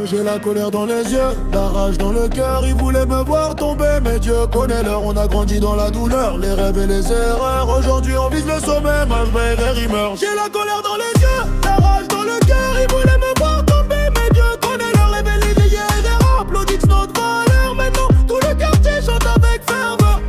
J'ai la colère dans les yeux, la rage dans le cœur. Ils voulaient me voir tomber, mais Dieu connaît l'heure. On a grandi dans la douleur, les rêves et les erreurs. Aujourd'hui on vise le sommet, malgré les rumeurs. J'ai la colère dans les yeux, la rage dans le cœur. Ils voulaient me voir tomber, mais Dieu connaît l'heure. Rêve et les erreurs, applaudissent notre valeur. Maintenant tout le quartier chante avec ferveur.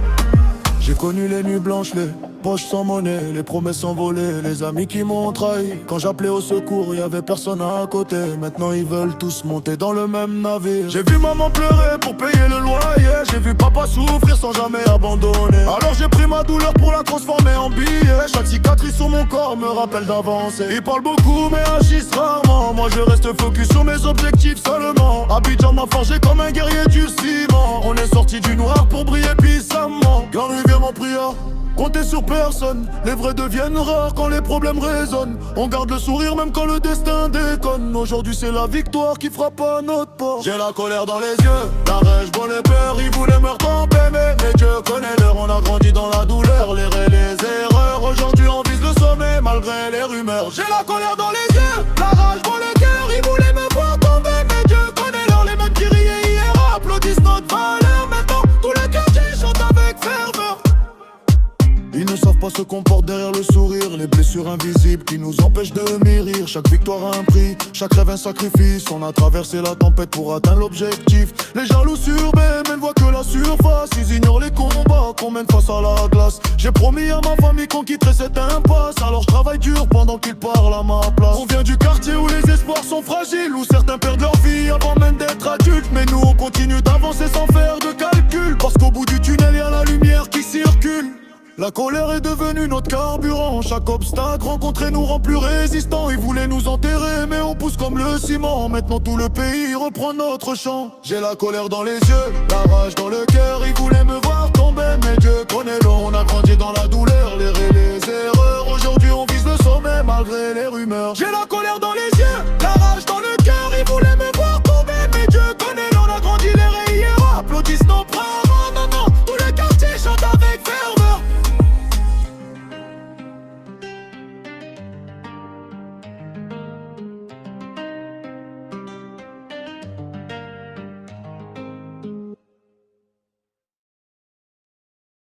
J'ai connu les nuits blanches, les poches sans monnaie, les promesses envolées, les amis qui m'ont trahi. Quand j'appelais au secours, y'avait personne à côté. Maintenant ils veulent tous monter dans le même navire. J'ai vu maman pleurer pour payer le loyer. J'ai vu papa souffrir sans jamais abandonner. Alors j'ai pris ma douleur pour la transformer en billet. Chaque cicatrice sur mon corps me rappelle d'avancer. Ils parlent beaucoup mais agissent rarement. Moi je reste focus sur mes objectifs seulement. Abidjan m'a forgé comme un guerrier du ciment. On est sorti du noir pour briller puissamment. Quand vient mon prière, comptez sur personne. Les vrais deviennent rares quand les problèmes résonnent. On garde le sourire même quand le destin déconne. Aujourd'hui c'est la victoire qui frappe à notre porte. J'ai la colère dans les yeux, la rage dans les peurs. Ils voulaient me retomber mais Dieu connaît l'heure. On a grandi dans la douleur, les rêves, les erreurs. Aujourd'hui on vise le sommet malgré les rumeurs. J'ai la colère dans les yeux, la rage dans le cœur. Ils voulaient me voir tomber mais Dieu connaît l'heure. Les mêmes qui riaient hier applaudissent notre valeur. Maintenant tout le quartier chante avec ferveur. Ils ne savent pas ce qu'on porte derrière le sourire. Les blessures invisibles qui nous empêchent de mûrir. Chaque victoire a un prix, chaque rêve un sacrifice. On a traversé la tempête pour atteindre l'objectif. Les jaloux surveillent mais ne voient que la surface. Ils ignorent les combats qu'on mène face à la glace. J'ai promis à ma famille qu'on quitterait cette impasse. Alors je travaille dur pendant qu'ils parlent à ma place. On vient du quartier où les espoirs sont fragiles, où certains perdent leur vie avant même d'être adultes. Mais nous on continue d'avancer sans faire de calcul. Parce qu'au bout du tunnel y'a la lumière qui circule. La colère est devenue notre carburant. Chaque obstacle rencontré nous rend plus résistants. Ils voulaient nous enterrer mais on pousse comme le ciment. Maintenant tout le pays reprend notre chant. J'ai la colère dans les yeux, la rage dans le cœur. Ils voulaient me voir tomber mais Dieu connaît l'heure. On a grandi dans la douleur, les rêves, les erreurs. Aujourd'hui on vise le sommet malgré les rumeurs. J'ai la colère dans les yeux.